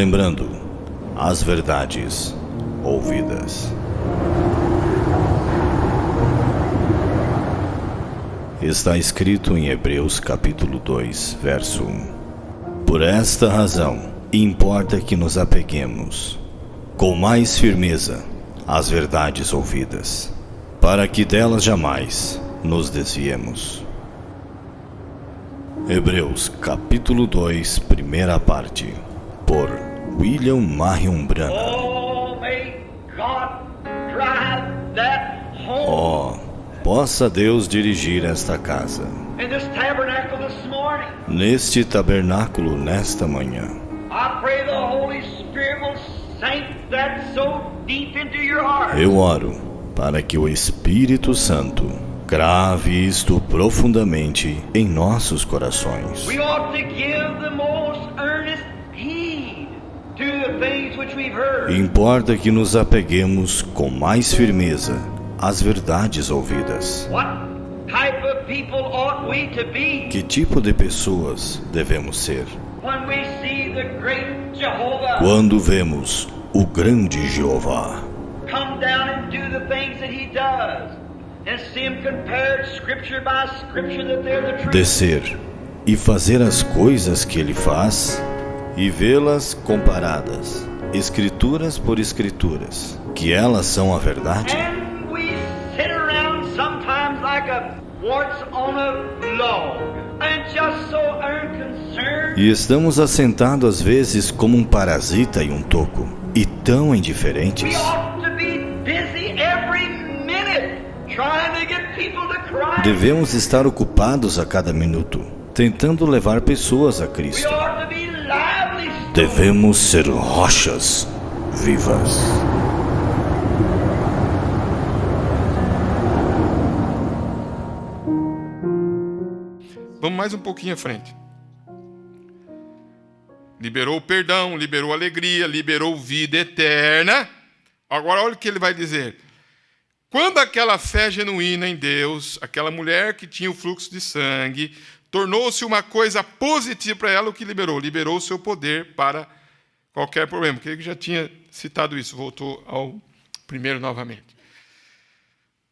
relembrando as verdades ouvidas. Está escrito em Hebreus capítulo 2, verso 1. Por esta razão, importa que nos apeguemos com mais firmeza às verdades ouvidas, para que delas jamais nos desviemos. Hebreus capítulo 2, primeira parte, por William Marion Branham. Possa Deus dirigir esta casa, neste tabernáculo nesta manhã. Eu oro para que o Espírito Santo grave isto profundamente em nossos corações. Importa que nos apeguemos com mais firmeza às verdades ouvidas. Que tipo de pessoas devemos ser? Quando vemos o grande Jeová descer e fazer as coisas que ele faz e vê-las comparadas, escrituras por escrituras, que elas são a verdade? E estamos assentados às vezes como um parasita em um toco, e tão indiferentes. Devemos estar ocupados a cada minuto, tentando levar pessoas a Cristo. Devemos ser rochas vivas. Vamos mais um pouquinho à frente. Liberou o perdão, liberou alegria, liberou vida eterna. Agora olha o que ele vai dizer. Quando aquela fé genuína em Deus, aquela mulher que tinha o fluxo de sangue, tornou-se uma coisa positiva para ela, o que liberou? Liberou o seu poder para qualquer problema. Porque ele já tinha citado isso, voltou ao primeiro novamente.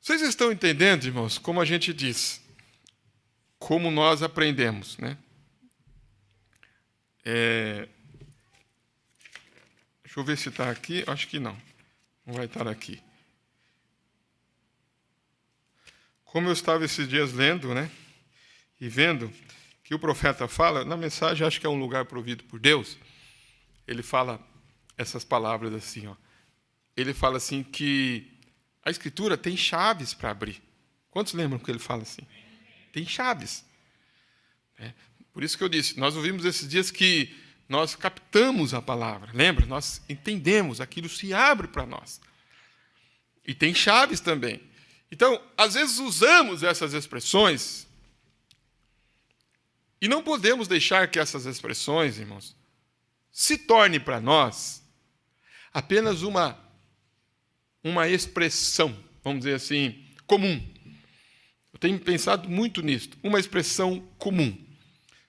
Vocês estão entendendo, irmãos, como a gente diz? Como nós aprendemos, né? Deixa eu ver se está aqui. Acho que não. Não vai estar aqui. Como eu estava esses dias lendo, né? E vendo que o profeta fala, na mensagem, acho que é um lugar provido por Deus, ele fala essas palavras assim, ó. Ele fala assim que a Escritura tem chaves para abrir. Quantos lembram que ele fala assim? Tem chaves. Por isso que eu disse, nós ouvimos esses dias que nós captamos a palavra, lembra? Nós entendemos, aquilo se abre para nós. E tem chaves também. Então, às vezes usamos essas expressões e não podemos deixar que essas expressões, irmãos, se tornem para nós apenas uma expressão, vamos dizer assim, comum. Eu tenho pensado muito nisso, uma expressão comum.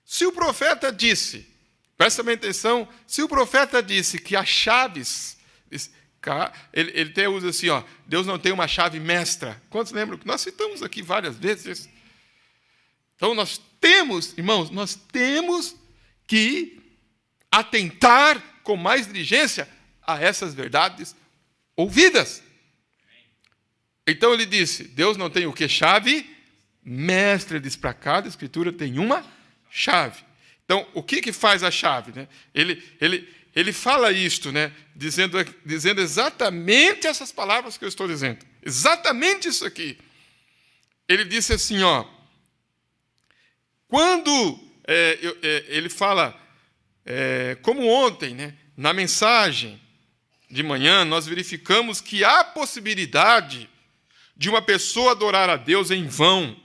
Se o profeta disse, presta bem atenção, se o profeta disse que as chaves, ele até usa assim, ó, Deus não tem uma chave mestra. Quantos lembram que nós citamos aqui várias vezes? Então nós temos, irmãos, nós temos que atentar com mais diligência a essas verdades ouvidas. Então ele disse, Deus não tem o que? Chave mestra. Ele diz, para cada escritura tem uma chave. Então, o que faz a chave? Né? Ele fala isto, né? dizendo exatamente essas palavras que eu estou dizendo. Exatamente isso aqui. Ele disse assim, ó, quando ele fala, como ontem, né? Na mensagem de manhã, nós verificamos que há possibilidade de uma pessoa adorar a Deus em vão,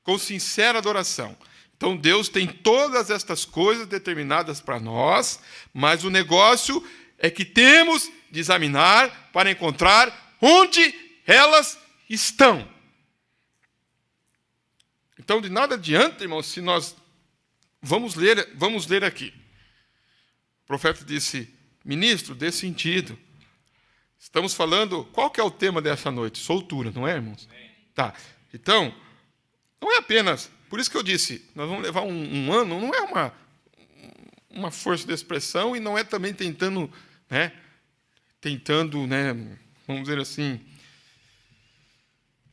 com sincera adoração. Então, Deus tem todas estas coisas determinadas para nós, mas o negócio é que temos de examinar para encontrar onde elas estão. Então, de nada adianta, irmãos, se nós... Vamos ler aqui. O profeta disse, Ministro, dê sentido. Estamos falando, qual que é o tema dessa noite? Soltura, não é, irmãos? Tá. Então, não é apenas, por isso que eu disse, nós vamos levar um ano, não é uma força de expressão e não é também tentando, vamos dizer assim,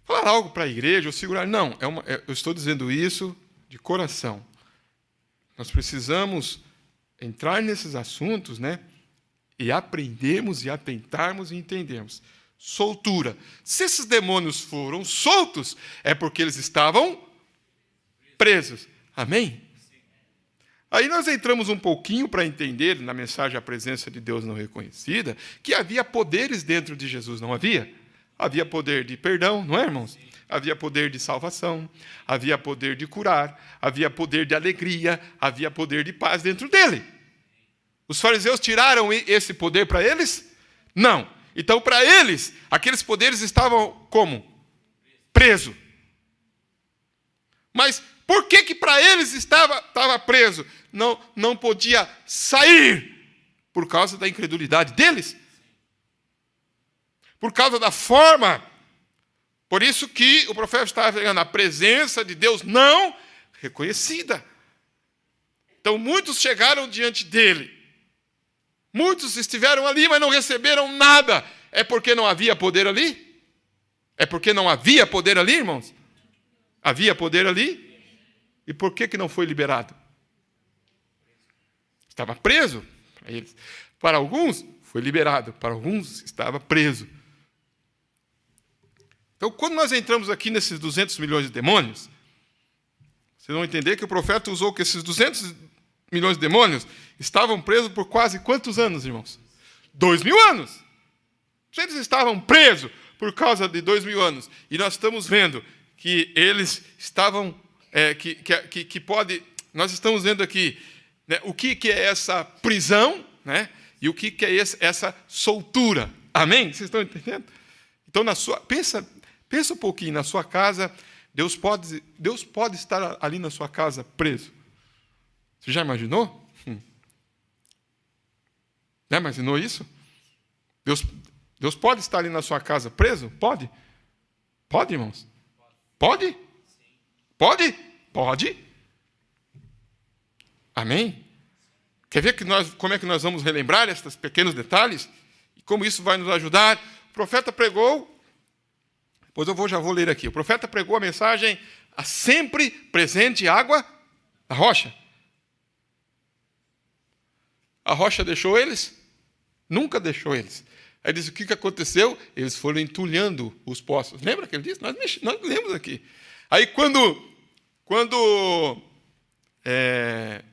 falar algo para a igreja ou segurar. Não, eu estou dizendo isso de coração. Nós precisamos entrar nesses assuntos, e aprendermos e atentarmos e entendermos. Soltura. Se esses demônios foram soltos, é porque eles estavam presos. Amém? Aí nós entramos um pouquinho para entender, na mensagem A Presença de Deus Não Reconhecida, que havia poderes dentro de Jesus, não havia? Havia poder de perdão, não é, irmãos? Havia poder de salvação, havia poder de curar, havia poder de alegria, havia poder de paz dentro dele. Os fariseus tiraram esse poder para eles? Não. Então, para eles, aqueles poderes estavam como? Preso. Mas por que para eles estava preso? Não podia sair por causa da incredulidade deles. Por causa da forma. Por isso que o profeta estava pegando a presença de Deus não reconhecida. Então, muitos chegaram diante dele. Muitos estiveram ali, mas não receberam nada. É porque não havia poder ali? É porque não havia poder ali, irmãos? Havia poder ali? E por que não foi liberado? Estava preso. Para alguns, foi liberado. Para alguns, estava preso. Então, quando nós entramos aqui nesses 200 milhões de demônios, vocês vão entender que o profeta usou que esses 200 milhões de demônios estavam presos por quase quantos anos, irmãos? 2000 anos. Eles estavam presos por causa de 2000 anos. E nós estamos vendo que eles estavam... nós estamos vendo aqui o que é essa prisão, e o que é essa soltura. Amém? Vocês estão entendendo? Então, pensa um pouquinho, na sua casa, Deus pode estar ali na sua casa preso. Você já imaginou? Já imaginou isso? Deus pode estar ali na sua casa preso? Pode? Pode, irmãos? Pode? Pode? Pode. Amém? Quer ver como é que nós vamos relembrar esses pequenos detalhes? E como isso vai nos ajudar? O profeta pregou, depois já vou ler aqui. O profeta pregou a mensagem: a sempre presente água da rocha. A rocha deixou eles? Nunca deixou eles. Aí diz: o que aconteceu? Eles foram entulhando os poços. Lembra que ele disse? Nós lemos aqui. Aí quando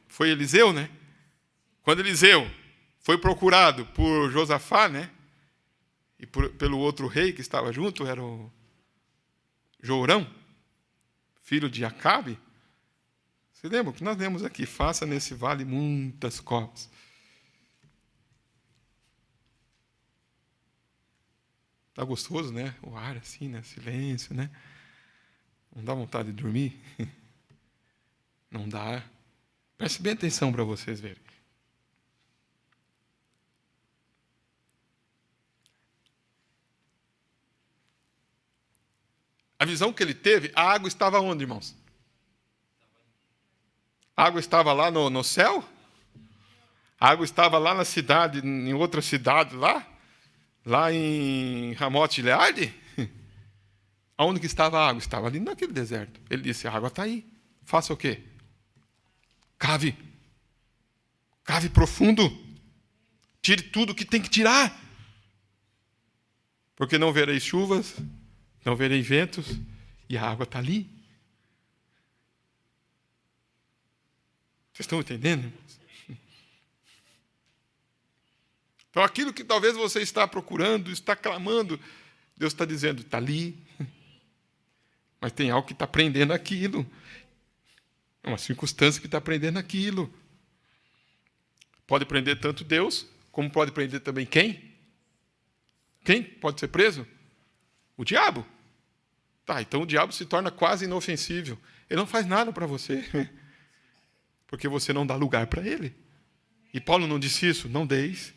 foi Eliseu, Quando Eliseu foi procurado por Josafá, e pelo outro rei que estava junto, era o Jourão, filho de Acabe. Você lembra que nós lemos aqui: faça nesse vale muitas covas. Está gostoso, o ar assim, silêncio, Não dá vontade de dormir? Não dá. Preste bem atenção para vocês verem. A visão que ele teve, a água estava onde, irmãos? A água estava lá no céu? A água estava lá na cidade, em outra cidade lá? Lá em Ramote Gileade? Aonde que estava a água? Estava ali naquele deserto. Ele disse: a água está aí. Faça o quê? Cave. Cave profundo. Tire tudo que tem que tirar. Porque não verei chuvas, não verei ventos, e a água está ali. Vocês estão entendendo, irmãos? Então, aquilo que talvez você está procurando, está clamando, Deus está dizendo: está ali. Mas tem algo que está prendendo aquilo. É uma circunstância que está prendendo aquilo. Pode prender tanto Deus, como pode prender também quem? Quem pode ser preso? O diabo. Tá, então o diabo se torna quase inofensível. Ele não faz nada para você. Porque você não dá lugar para ele. E Paulo não disse isso? Não deis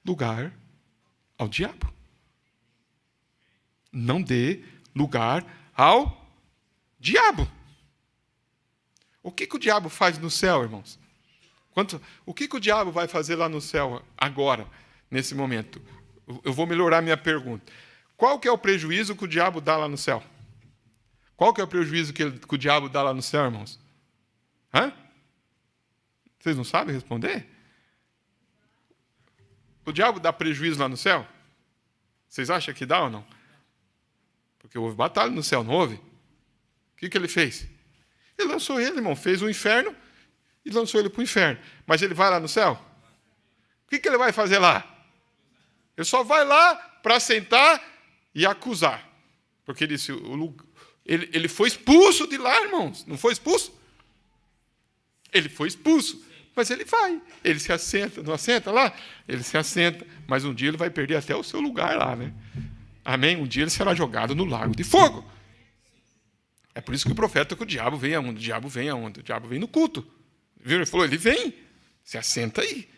lugar ao diabo. Não dê lugar ao diabo. O que o diabo faz no céu, irmãos? O que o diabo vai fazer lá no céu agora, nesse momento? Eu vou melhorar minha pergunta. Qual que é o prejuízo que o diabo dá lá no céu? Qual que é o prejuízo que o diabo dá lá no céu, irmãos? Hã? Vocês não sabem responder? O diabo dá prejuízo lá no céu? Vocês acham que dá ou não? Porque houve batalha no céu, não houve? O que ele fez? Ele lançou ele, irmão. Fez o inferno e lançou ele para o inferno. Mas ele vai lá no céu? O que ele vai fazer lá? Ele só vai lá para sentar e acusar. Porque ele foi expulso de lá, irmãos. Não foi expulso? Ele foi expulso. Mas ele vai. Ele se assenta. Não assenta lá? Ele se assenta. Mas um dia ele vai perder até o seu lugar lá, né? Amém? Um dia ele será jogado no lago de fogo. É por isso que o profeta, que o diabo vem aonde? O diabo vem aonde? O diabo vem no culto. Viu? Ele falou, ele vem. Se assenta aí.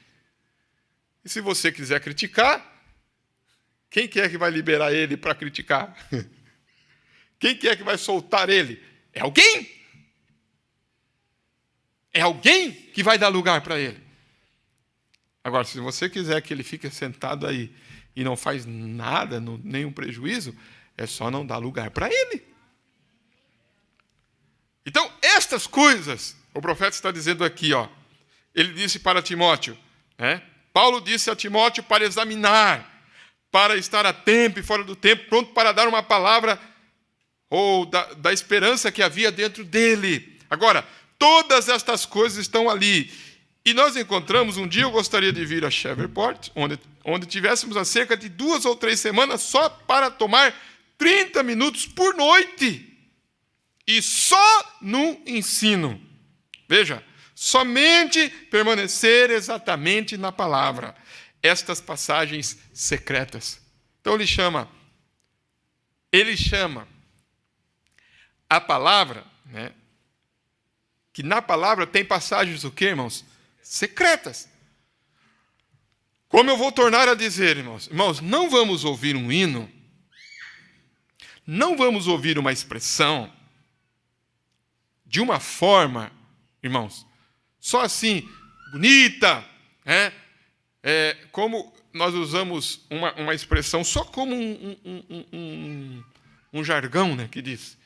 E se você quiser criticar, quem que é que vai liberar ele para criticar? Quem que é que vai soltar ele? É alguém. É alguém que vai dar lugar para ele. Agora, se você quiser que ele fique sentado aí e não faz nada, nenhum prejuízo, é só não dar lugar para ele. Então, estas coisas, o profeta está dizendo aqui, ó, ele disse para Timóteo, né? Paulo disse a Timóteo para examinar, para estar a tempo e fora do tempo, pronto para dar uma palavra ou da esperança que havia dentro dele. Agora, todas estas coisas estão ali. E nós encontramos, um dia eu gostaria de vir a Shreveport, onde tivéssemos há cerca de 2 ou 3 semanas só para tomar 30 minutos por noite. E só no ensino. Veja, somente permanecer exatamente na palavra. Estas passagens secretas. Então ele chama a palavra, né? Que na palavra tem passagens o quê, irmãos? Secretas. Como eu vou tornar a dizer, irmãos? Irmãos, não vamos ouvir um hino, não vamos ouvir uma expressão de uma forma, irmãos, só assim, bonita, né? Como nós usamos uma expressão só como um jargão, né, que diz.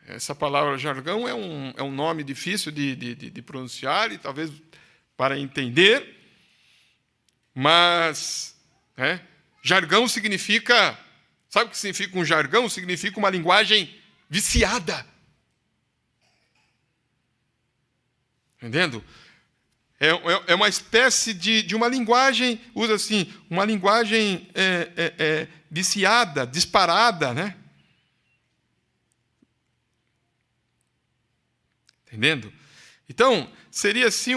Essa palavra jargão é um nome difícil de pronunciar e talvez para entender, mas jargão significa, sabe o que significa um jargão? Significa uma linguagem viciada. Entendendo? É uma espécie de uma linguagem, usa assim, uma linguagem viciada, disparada, né? Entendendo? Então, seria assim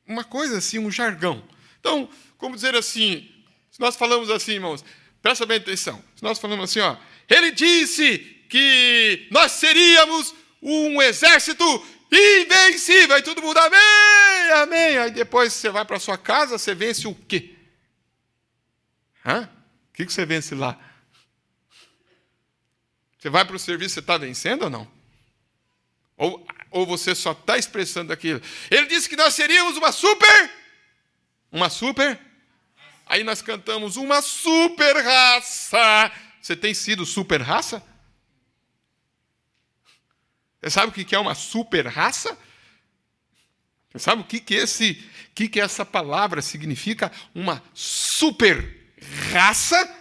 uma coisa assim, um jargão. Então, como dizer assim, se nós falamos assim, irmãos, presta bem atenção, se nós falamos assim, ó, ele disse que nós seríamos um exército invencível, aí todo mundo, amém, amém. Aí depois você vai para sua casa, você vence o quê? O que você vence lá? Você vai para o serviço, você está vencendo ou não? Ou você só está expressando aquilo? Ele disse que nós seríamos uma super, aí nós cantamos uma super raça. Você tem sido super raça? Você sabe o que é uma super raça? Você sabe o que essa palavra significa? Uma super raça?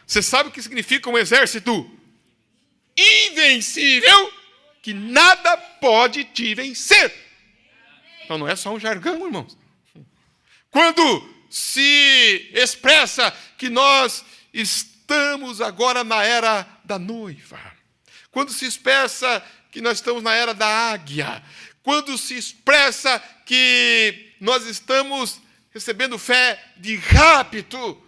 Você sabe o que significa um exército invencível? Que nada pode te vencer. Então não é só um jargão, irmãos. Quando se expressa que nós estamos agora na era da noiva, quando se expressa que nós estamos na era da águia, quando se expressa que nós estamos recebendo fé de rapto,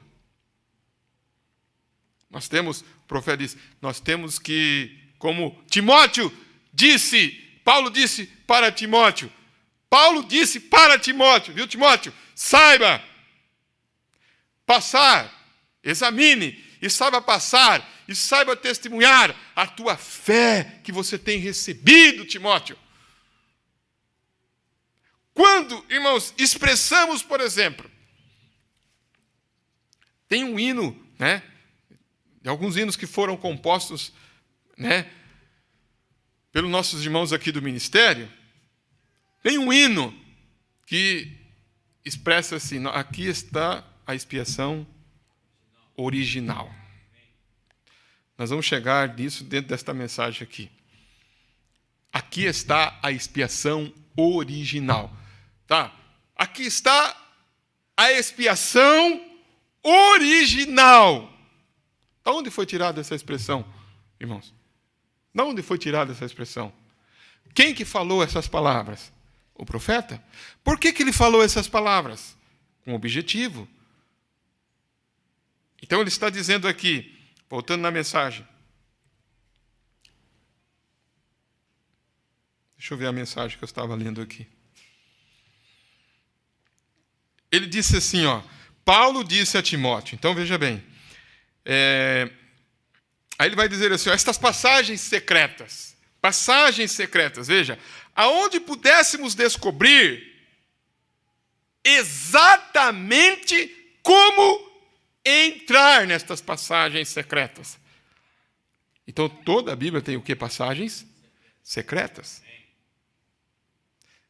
o profeta diz, nós temos que, como Timóteo disse, Paulo disse para Timóteo, Paulo disse para Timóteo, viu, Timóteo? Saiba passar, examine e saiba passar e saiba testemunhar a tua fé que você tem recebido, Timóteo. Quando, irmãos, expressamos, por exemplo, tem um hino, né? Alguns hinos que foram compostos, né, pelos nossos irmãos aqui do ministério. Tem um hino que expressa assim: aqui está a expiação original. Nós vamos chegar nisso dentro desta mensagem aqui. Aqui está a expiação original. Tá? Aqui está a expiação original. De onde foi tirada essa expressão, irmãos? De onde foi tirada essa expressão? Quem que falou essas palavras? O profeta. Por que ele falou essas palavras? Com objetivo. Então ele está dizendo aqui, voltando na mensagem. Deixa eu ver a mensagem que eu estava lendo aqui. Ele disse assim, Paulo disse a Timóteo, então veja bem, aí ele vai dizer assim, estas passagens secretas, veja, aonde pudéssemos descobrir exatamente como entrar nestas passagens secretas. Então toda a Bíblia tem o que? Passagens secretas.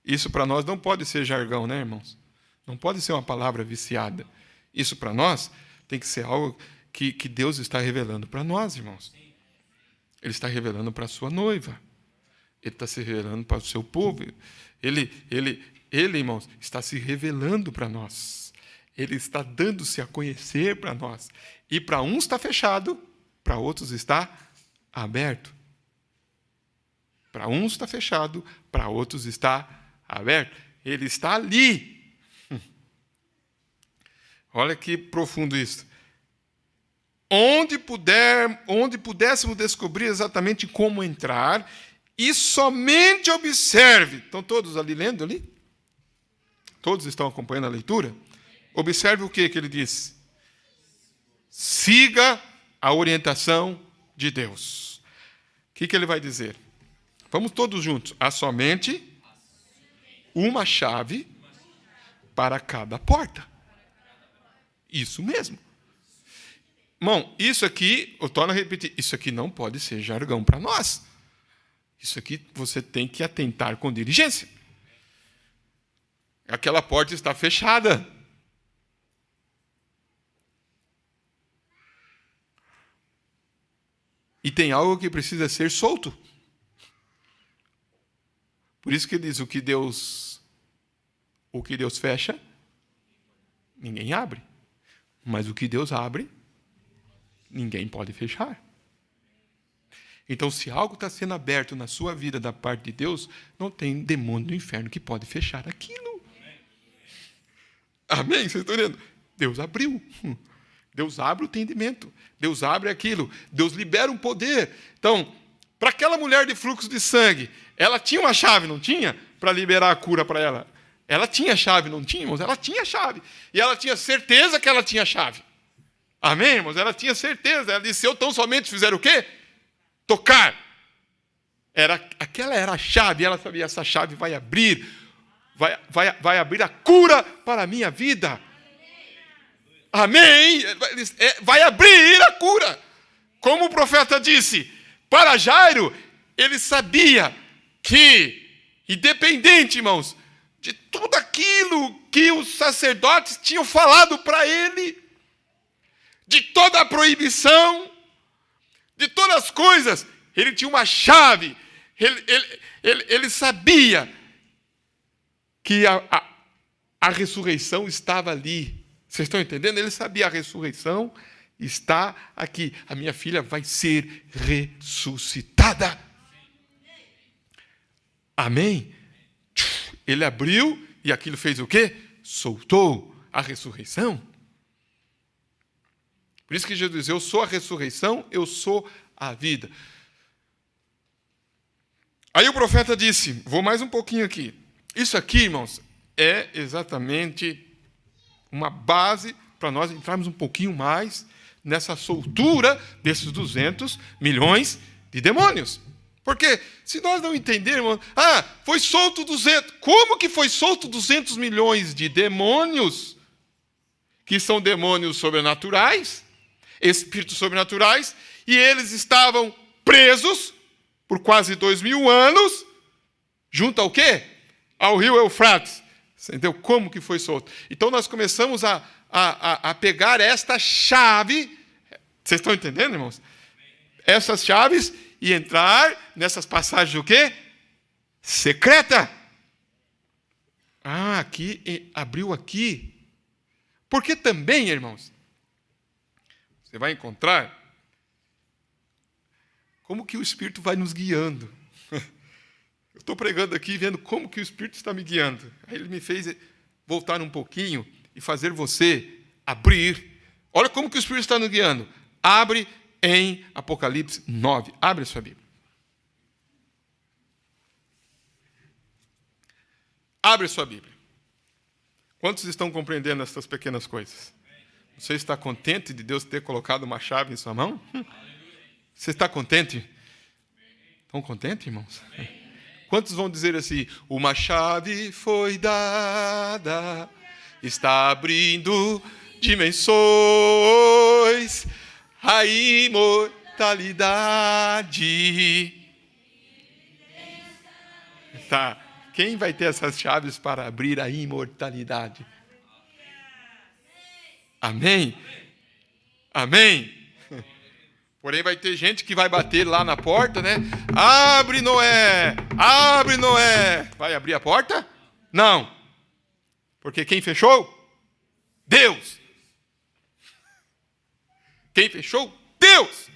Isso para nós não pode ser jargão, né, irmãos? Não pode ser uma palavra viciada. Isso para nós tem que ser algo que Deus está revelando para nós, irmãos. Ele está revelando para a sua noiva. Ele está se revelando para o seu povo. Ele, irmãos, está se revelando para nós. Ele está dando-se a conhecer para nós. E para uns está fechado, para outros está aberto. Para uns está fechado, para outros está aberto. Ele está ali. Olha que profundo isso. Onde pudéssemos descobrir exatamente como entrar, e somente observe. Estão todos ali lendo ali? Todos estão acompanhando a leitura? Observe o que ele diz. Siga a orientação de Deus. O que ele vai dizer? Vamos todos juntos. Há somente uma chave para cada porta. Isso mesmo. Irmão, isso aqui, eu torno a repetir, isso aqui não pode ser jargão para nós. Isso aqui você tem que atentar com diligência. Aquela porta está fechada. E tem algo que precisa ser solto. Por isso que ele diz, o que Deus fecha, ninguém abre. Mas o que Deus abre, ninguém pode fechar. Então, se algo está sendo aberto na sua vida da parte de Deus, não tem demônio do inferno que pode fechar aquilo. Amém? Vocês estão entendendo? Deus abriu. Deus abre o entendimento. Deus abre aquilo. Deus libera um poder. Então, para aquela mulher de fluxo de sangue, ela tinha uma chave, não tinha? Para liberar a cura para ela. Ela tinha chave, não tinha, irmãos? Ela tinha chave. E ela tinha certeza que ela tinha chave. Amém, irmãos? Ela tinha certeza. Ela disse, eu tão somente fizer o quê? Tocar. Aquela era a chave. Ela sabia, essa chave vai abrir. Vai abrir a cura para a minha vida. Amém? Vai abrir a cura. Como o profeta disse, para Jairo, ele sabia que, independente, irmãos, de tudo aquilo que os sacerdotes tinham falado para ele, de toda a proibição, de todas as coisas, ele tinha uma chave. Ele sabia que a ressurreição estava ali. Vocês estão entendendo? Ele sabia, a ressurreição está aqui. A minha filha vai ser ressuscitada. Amém? Ele abriu e aquilo fez o quê? Soltou a ressurreição. Por isso que Jesus diz, eu sou a ressurreição, eu sou a vida. Aí o profeta disse, vou mais um pouquinho aqui. Isso aqui, irmãos, é exatamente uma base para nós entrarmos um pouquinho mais nessa soltura desses 200 milhões de demônios. Porque se nós não entendermos, foi solto 200, como que foi solto 200 milhões de demônios? Que são demônios sobrenaturais, espíritos sobrenaturais, e eles estavam presos por quase 2000 anos, junto ao quê? Ao rio Eufrates. Você entendeu como que foi solto? Então nós começamos a pegar esta chave, vocês estão entendendo, irmãos? Essas chaves e entrar nessas passagens o quê? Secreta. Aqui, abriu aqui. Porque também, irmãos, você vai encontrar como que o Espírito vai nos guiando. Eu estou pregando aqui, vendo como que o Espírito está me guiando. Aí ele me fez voltar um pouquinho e fazer você abrir. Olha como que o Espírito está nos guiando. Abre em Apocalipse 9. Abre a sua Bíblia. Abre a sua Bíblia. Quantos estão compreendendo essas pequenas coisas? Você está contente de Deus ter colocado uma chave em sua mão? Você está contente? Estão contentes, irmãos? Quantos vão dizer assim, uma chave foi dada, está abrindo dimensões, a imortalidade. Tá. Quem vai ter essas chaves para abrir a imortalidade? Amém? Amém? Porém, vai ter gente que vai bater lá na porta, né? Abre, Noé! Abre, Noé! Vai abrir a porta? Não. Porque quem fechou? Deus. Quem fechou? Deus.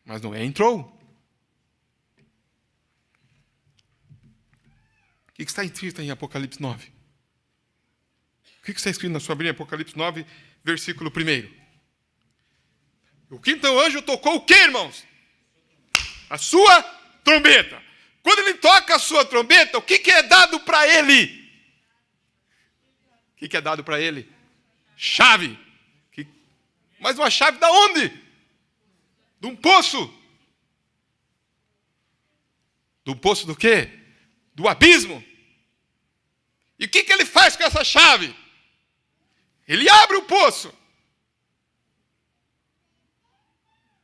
Mas Noé entrou. O que está escrito em Apocalipse 9? O que está escrito na sua Bíblia em Apocalipse 9, versículo 1? O quinto anjo tocou o quê, irmãos? A sua trombeta. Quando ele toca a sua trombeta, o que é dado para ele? O que é dado para ele? Chave. Mas uma chave da onde? De um poço. Do poço do quê? Do abismo. E o que ele faz com essa chave? Ele abre o poço.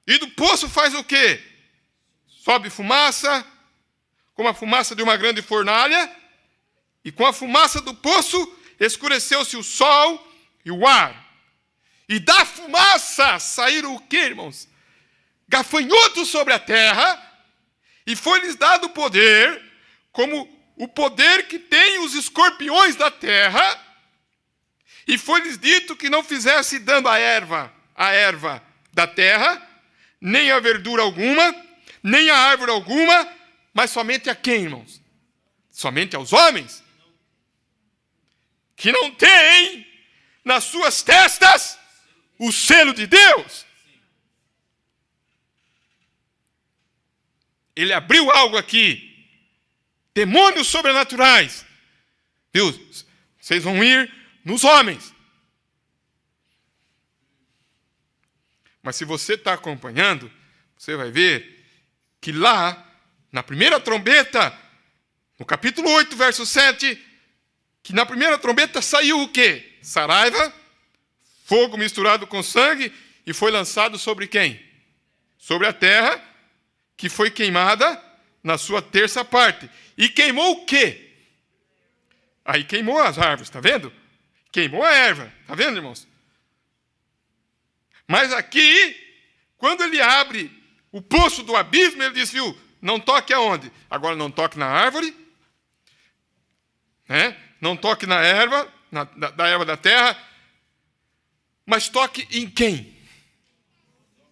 E do poço faz o quê? Sobe fumaça, como a fumaça de uma grande fornalha, e com a fumaça do poço escureceu-se o sol e o ar. E da fumaça saíram o quê, irmãos? Gafanhotos sobre a terra, e foi-lhes dado poder, como o poder que tem os escorpiões da terra, e foi-lhes dito que não fizesse dano à erva da terra, nem a verdura alguma, nem a árvore alguma, mas somente a quem, irmãos? Somente aos homens que não têm nas suas testas o selo de Deus. Ele abriu algo aqui. Demônios sobrenaturais. Deus, vocês vão ir nos homens. Mas se você está acompanhando, você vai ver que lá, na primeira trombeta, no capítulo 8, verso 7, que na primeira trombeta saiu o quê? Saraiva, fogo misturado com sangue, e foi lançado sobre quem? Sobre a terra, que foi queimada na sua terça parte. E queimou o quê? Aí queimou as árvores, está vendo? Queimou a erva, está vendo, irmãos? Mas aqui, quando ele abre o poço do abismo, ele diz, viu, não toque aonde? Agora não toque na árvore, né? Não toque na erva, da erva da terra, mas toque em quem?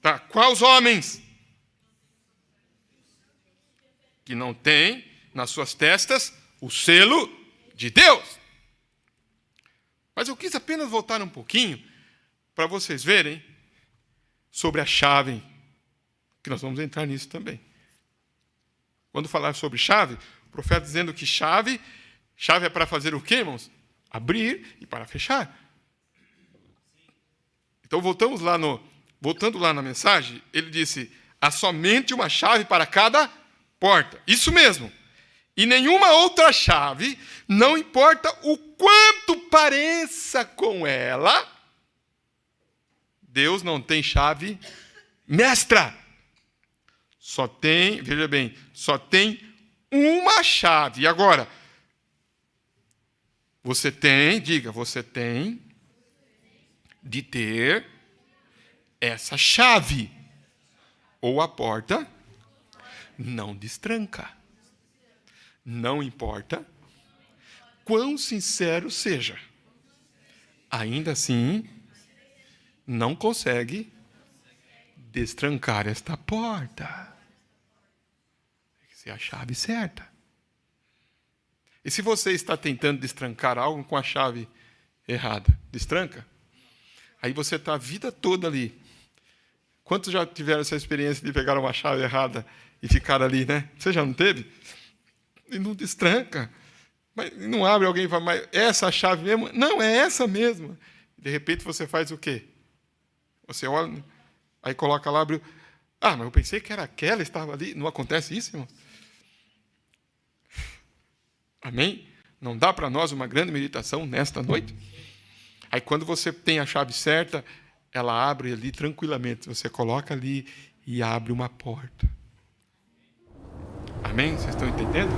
Tá? Quais homens? Que não tem nas suas testas o selo de Deus. Mas eu quis apenas voltar um pouquinho para vocês verem sobre a chave, que nós vamos entrar nisso também. Quando falar sobre chave, profeta dizendo que chave é para fazer o quê, irmãos? Abrir e para fechar. Então, voltando lá na mensagem, ele disse, há somente uma chave para cada porta. Isso mesmo. E nenhuma outra chave, não importa o quanto pareça com ela, Deus não tem chave mestra. Só tem, veja bem, só tem uma chave. E agora, você tem de ter essa chave. Ou a porta não destranca. Não importa quão sincero seja. Ainda assim, não consegue destrancar esta porta. Tem que ser a chave certa. E se você está tentando destrancar algo com a chave errada, destranca? Aí você está a vida toda ali. Quantos já tiveram essa experiência de pegar uma chave errada e ficar ali, né? Você já não teve? E não destranca. Mas não abre, alguém fala, mas essa chave mesmo? Não, é essa mesmo. De repente você faz o quê? Você olha, aí coloca lá, abre. Ah, mas eu pensei que era aquela, estava ali. Não acontece isso, irmão? Amém? Não dá para nós uma grande meditação nesta noite? Aí quando você tem a chave certa, ela abre ali tranquilamente. Você coloca ali e abre uma porta. Amém? Vocês estão entendendo?